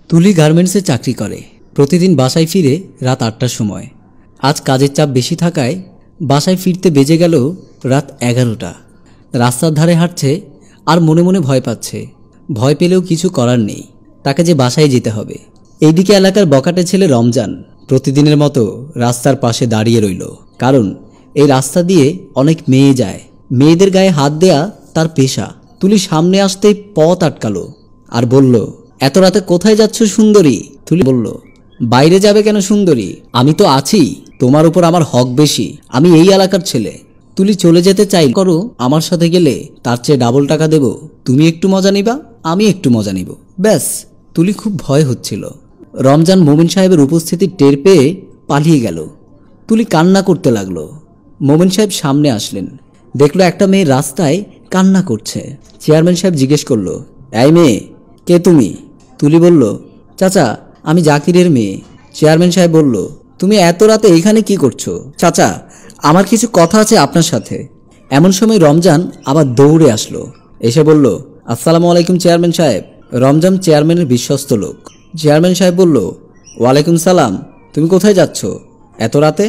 তুলি গার্মেন্টসে চাকরি করে। প্রতিদিন বাসায় ফিরে রাত ৮টার সময়। আজ কাজের চাপ বেশি থাকায় বাসায় ফিরতে বেজে গেল রাত ১১টা। রাস্তার ধারে হাঁটছে আর মনে মনে ভয় পাচ্ছে। ভয় পেলেও কিছু করার নেই, তাকে যে বাসায় যেতে হবে। এইদিকে এলাকার বকাটে ছেলে রমজান প্রতিদিনের মতো রাস্তার পাশে দাঁড়িয়ে রইল, কারণ এই রাস্তা দিয়ে অনেক মেয়ে যায়। মেয়েদের গায়ে হাত দেয়া তার পেশা। তুলি সামনে আসতেই পথ আটকালো আর বলল, এত রাতে কোথায় যাচ্ছ সুন্দরী? তুলি বলল, বাইরে যাবে কেন সুন্দরী? আমি তো আছি, তোমার উপর আমার হক বেশি, আমি এই এলাকার ছেলে। তুলি চলে যেতে চাই, করো আমার সাথে গেলে তার চেয়ে ডাবল টাকা দেব। তুমি একটু মজা নিবা, আমি একটু মজা নিব, ব্যাস। তুলি খুব ভয় হচ্ছিল। রমজান মোমিন সাহেবের উপস্থিতি টের পেয়ে পালিয়ে গেল। তুলি কান্না করতে লাগলো। মোমিন সাহেব সামনে আসলেন, দেখলো একটা মেয়ে রাস্তায় কান্না করছে। চেয়ারম্যান সাহেব জিজ্ঞেস করলো, এই মেয়ে, কে তুমি? তুলি বলল, চাচা, আমি জাকিরের মেয়ে। চেয়ারম্যান সাহেব বলল, তুমি এত রাতে এইখানে কি করছো? চাচা, আমার কিছু কথা আছে আপনার সাথে। এমন সময় রমজান আবার দৌড়ে আসলো, এসে বলল, আসসালামু আলাইকুম চেয়ারম্যান সাহেব। রমজান চেয়ারম্যানের বিশ্বস্ত লোক। চেয়ারম্যান সাহেব বলল, ওয়ালাইকুম সালাম। তুমি কোথায় যাচ্ছ এত রাতে?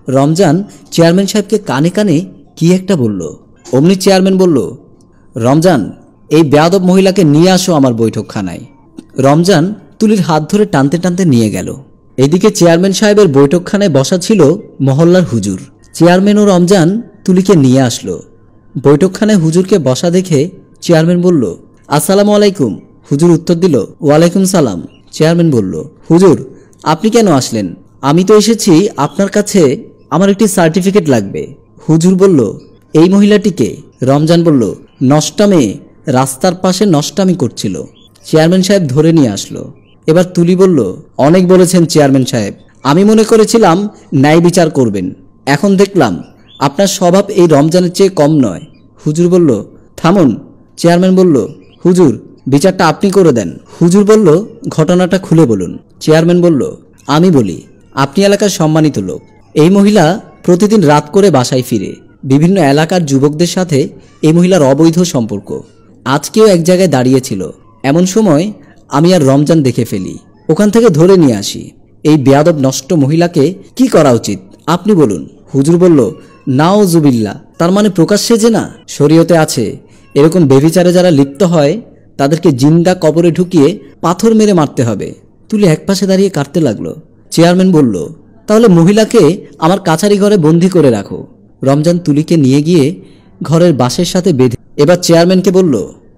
রমজান চেয়ারম্যান সাহেবকে কানে কানে কি একটা বলল। অমনি চেয়ারম্যান বলল, রমজান, এই বেয়াদব মহিলাকে নিয়ে আসো আমার বৈঠকখানায়। রমজান তুলির হাত ধরে টানতে টানতে নিয়ে গেল। এদিকে চেয়ারম্যান সাহেবের বৈঠকখানায় বসা ছিল মহল্লার হুজুর। চেয়ারম্যান ও রমজান তুলিকে নিয়ে আসলো। বৈঠকখানায় হুজুরকে বসা দেখে চেয়ারম্যান বলল, আসসালামু আলাইকুম। হুজুর উত্তর দিল, ওয়ালাইকুম সালাম। চেয়ারম্যান বলল, হুজুর, আপনি কেন আসলেন? আমি তো এসেছি আপনার কাছে, আমার একটি সার্টিফিকেট লাগবে। হুজুর বলল, এই মহিলাটিকে? রমজান বলল, নষ্টা মেয়ে, রাস্তার পাশে নষ্টামি করছিল। চেয়ারম্যান সাহেব ধরে নিয়ে আসলো। এবার তুলি বলল, অনেক বলেছেন চেয়ারম্যান সাহেব, আমি মনে করেছিলাম ন্যায় বিচার করবেন, এখন দেখলাম আপনার স্বভাব এই রমজানের চেয়ে কম নয়। হুজুর বলল, থামুন। চেয়ারম্যান বলল, হুজুর, বিচারটা আপনি করে দেন। হুজুর বলল, ঘটনাটা খুলে বলুন। চেয়ারম্যান বলল, আমি বলি, আপনি এলাকার সম্মানিত লোক। এই মহিলা প্রতিদিন রাত করে বাসায় ফিরে। বিভিন্ন এলাকার যুবকদের সাথে এই মহিলার অবৈধ সম্পর্ক। আজকেও এক জায়গায় দাঁড়িয়েছিল। এমন সময় আমি আর রমজান দেখে ফেলি, ওখান থেকে ধরে নিয়ে আসি। এই বেয়াদব নষ্ট মহিলাকে কি করা উচিত আপনি বলুন। হুজুর বলল, নাউজুবিল্লাহ, তার মানে প্রকাশ্যে যে না, শরীয়তে আছে এরকম বেভিচারে যারা লিপ্ত হয় তাদেরকে জিন্দা কবরে ঢুকিয়ে পাথর মেরে মারতে হবে। তুলি একপাশে দাঁড়িয়ে কাঁদতে লাগলো। চেয়ারম্যান বলল, তাহলে মহিলাকে আমার কাছারি ঘরে বন্দি করে রাখো। রমজান তুলিকে নিয়ে গিয়ে ঘরের বাঁশের সাথে বেঁধে এবার চেয়ারম্যানকে বলল,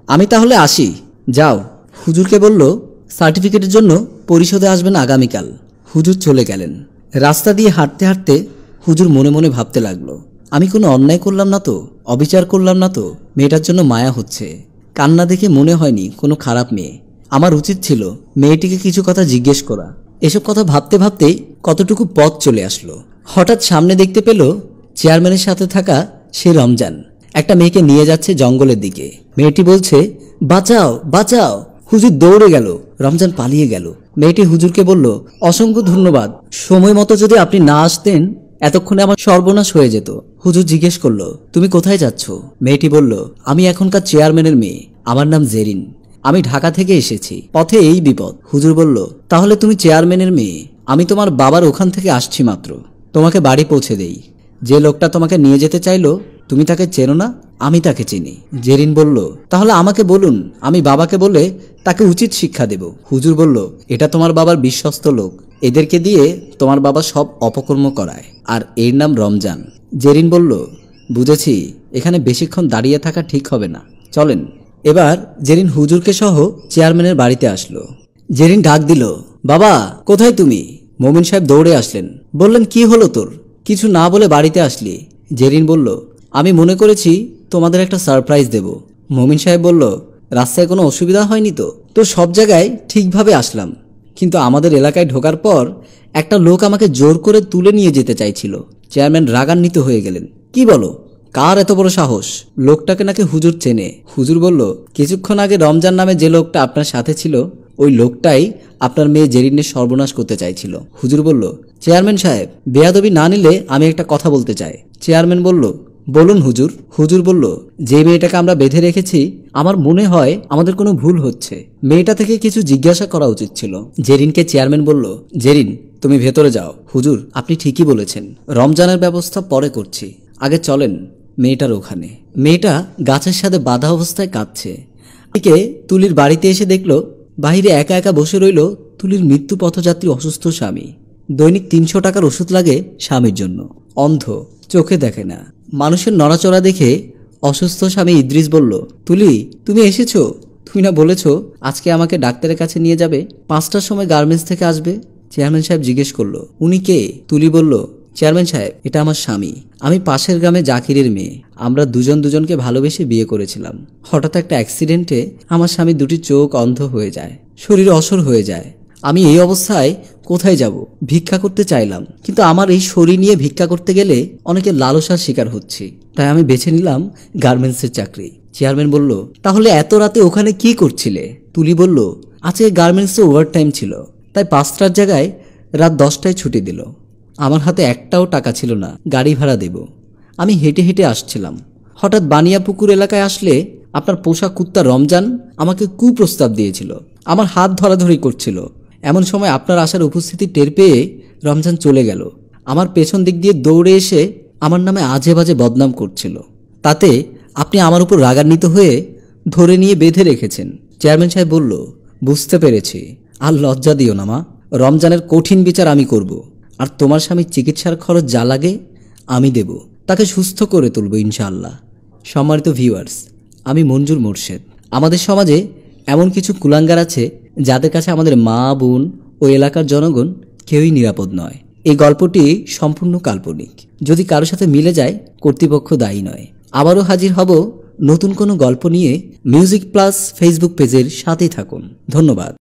আমি তাহলে আসি, যাও। হুজুরকে বলল, সার্টিফিকেটের জন্য পরিশোধে আসবেন আগামীকাল। হুজুর চলে গেলেন। রাস্তা দিয়ে হাঁটতে হাঁটতে হুজুর মনে মনে ভাবতে লাগলো, আমি কোনো অন্যায় করলাম না তো, অবিচার করলাম না তো? মেয়েটার জন্য মায়া হচ্ছে। কান্না দেখে মনে হয়নি কোনো খারাপ মেয়ে। আমার উচিত ছিল মেয়েটিকে কিছু কথা জিজ্ঞেস করা। এসব কথা ভাবতে ভাবতেই কতটুকু পথ চলে আসলো। হঠাৎ সামনে দেখতে পেল চেয়ারম্যানের সাথে থাকা সে রমজান একটা মেয়েকে নিয়ে যাচ্ছে জঙ্গলের দিকে। মেয়েটি বলছে, বাঁচাও বাঁচাও। হুজুর দৌড়ে গেল। রমজান পালিয়ে গেল। মেয়েটি হুজুরকে বলল, অসংখ্য ধন্যবাদ, সময় মতো যদি আপনি না আসতেন এতক্ষণে আমার সর্বনাশ হয়ে যেত। হুজুর জিজ্ঞেস করলো, তুমি কোথায় যাচ্ছ? মেয়েটি বলল, আমি এখনকার চেয়ারম্যানের মেয়ে, আমার নাম জেরিন, আমি ঢাকা থেকে এসেছি, পথে এই বিপদ। হুজুর বলল, তাহলে তুমি চেয়ারম্যানের মেয়ে, আমি তোমার বাবার ওখান থেকে আসছি মাত্র, তোমাকে বাড়ি পৌঁছে দেই। যে লোকটা তোমাকে নিয়ে যেতে চাইলো তুমি তাকে চেনো না? আমি তাকে চিনি। জেরিন বলল, তাহলে আমাকে বলুন, আমি বাবাকে বলে তাকে উচিত শিক্ষা দেব। হুজুর বলল, এটা তোমার বাবার বিশ্বস্ত লোক, এদেরকে দিয়ে তোমার বাবা সব অপকর্ম করায়, আর এর নাম রমজান। জেরিন বলল, বুঝেছি, এখানে বেশিক্ষণ দাঁড়িয়ে থাকা ঠিক হবে না, চলেন। এবার জেরিন হুজুরকে সহ চেয়ারম্যানের বাড়িতে আসলো। জেরিন ডাক দিল, বাবা কোথায় তুমি? মোমিন সাহেব দৌড়ে আসলেন, বললেন, কি হলো তোর, কিছু না বলে বাড়িতে আসলি? জেরিন বলল, আমি মনে করেছি তোমাদের একটা সারপ্রাইজ দেব। মোমিন সাহেব বলল, রাস্তায় কোনো অসুবিধা হয়নি তো? তো সব জায়গায় ঠিকভাবে আসলাম, কিন্তু আমাদের এলাকায় ঢোকার পর একটা লোক আমাকে জোর করে তুলে নিয়ে যেতে চাইছিল। চেয়ারম্যান রাগান্বিত হয়ে গেলেন। কি বলো, কার এত বড় সাহস? লোকটাকে নাকি হুজুর চেনে। হুজুর বলল, কিছুক্ষণ আগে রমজান নামে যে লোকটা আপনার সাথে ছিল ওই লোকটাই আপনার মেয়ে জেরিনের সর্বনাশ করতে চাইছিল। হুজুর বলল, চেয়ারম্যান সাহেব, বেয়াদবি না নিলে আমি একটা কথা বলতে চাই। চেয়ারম্যান বলল, বলুন হুজুর। হুজুর বলল, যে মেয়েটাকে আমরা বেঁধে রেখেছি আমার মনে হয় আমাদের কোনো ভুল হচ্ছে, মেয়েটা থেকে কিছু জিজ্ঞাসা করা উচিত ছিল। জেরিনকে চেয়ারম্যান বলল, জেরিন তুমি ভেতরে যাও। হুজুর আপনি ঠিকই বলেছেন, রমজানের ব্যবস্থা পরে করছি, আগে চলেন মেয়েটার ওখানে। মেয়েটা গাছের সাথে বাঁধা অবস্থায় কাঁদছে। এদিকে তুলির বাড়িতে এসে দেখল বাহিরে একা একা বসে রইল তুলির মৃত্যু পথযাত্রী অসুস্থ স্বামী। দৈনিক ৩০০ টাকার ওষুধ লাগে স্বামীর জন্য, অন্ধ, চোখে দেখে না। মানুষের নড়াচড়া দেখে অসুস্থ স্বামী ইদ্রিস বলল, তুলি তুমি এসেছো? তুমি না বলেছো আজকে আমাকে ডাক্তারের কাছে নিয়ে যাবে, ৫টার সময় গার্মেন্টস থেকে আসবে? চেয়ারম্যান সাহেব জিজ্ঞেস করলো, উনি কে? তুলি বলল, চেয়ারম্যান সাহেব এটা আমার স্বামী, আমি পাশের গ্রামে জাকিরের মেয়ে, আমরা দুজনকে ভালোবেসে বিয়ে করেছিলাম। হঠাৎ একটা অ্যাক্সিডেন্টে আমার স্বামী দুটি চোখ অন্ধ হয়ে যায়, শরীর অসর হয়ে যায়। আমি এই অবস্থায় কোথায় যাব? ভিক্ষা করতে চাইলাম, কিন্তু আমার এই শরীর নিয়ে ভিক্ষা করতে গেলে অনেকে লালসার শিকার হচ্ছি, তাই আমি বেছে নিলাম গার্মেন্টসের চাকরি। চেয়ারম্যান বলল, তাহলে এত রাতে ওখানে কি করছিলে? তুলি বলল, আজকে গার্মেন্টসে ওভারটাইম ছিল, তাই ৫টার জায়গায় রাত 10টায় ছুটি দিল। আমার হাতে একটাও টাকা ছিল না গাড়ি ভাড়া দেব। আমি হেঁটে হেঁটে আসছিলাম, হঠাৎ বানিয়াপুকুর এলাকায় আসলে আপনার পোষা কুত্তা রমজান আমাকে কুপ্রস্তাব দিয়েছিল, আমার হাত ধরাধরি করছিল। এমন সময় আপনার আসার উপস্থিতি টের পেয়ে রমজান চলে গেল। আমার পেছন দিক দিয়ে দৌড়ে এসে আমার নামে আজে বাজে বদনাম করছিল, তাতে আপনি আমার উপর রাগান্বিত হয়ে ধরে নিয়ে বেঁধে রেখেছেন। চেয়ারম্যান সাহেব বলল, বুঝতে পেরেছি, আর লজ্জা দিও না মা, রমজানের কঠিন বিচার আমি করব, আর তোমার স্বামীর চিকিৎসার খরচ যা লাগে আমি দেব, তাকে সুস্থ করে তুলব ইনশাআল্লাহ। সম্মানিত ভিউয়ার্স, আমি মঞ্জুর মোর্শেদ। আমাদের সমাজে এমন কিছু কুলাঙ্গার আছে যাদের কাছে আমাদের মা বোন ও এলাকার জনগণ কেউই নিরাপদ নয়। এই গল্পটি সম্পূর্ণ কাল্পনিক, যদি কারো সাথে মিলে যায় কর্তৃপক্ষ দায়ী নয়। আবারও হাজির হব নতুন কোনো গল্প নিয়ে। মিউজিক প্লাস ফেসবুক পেজের সাথেই থাকুন। ধন্যবাদ।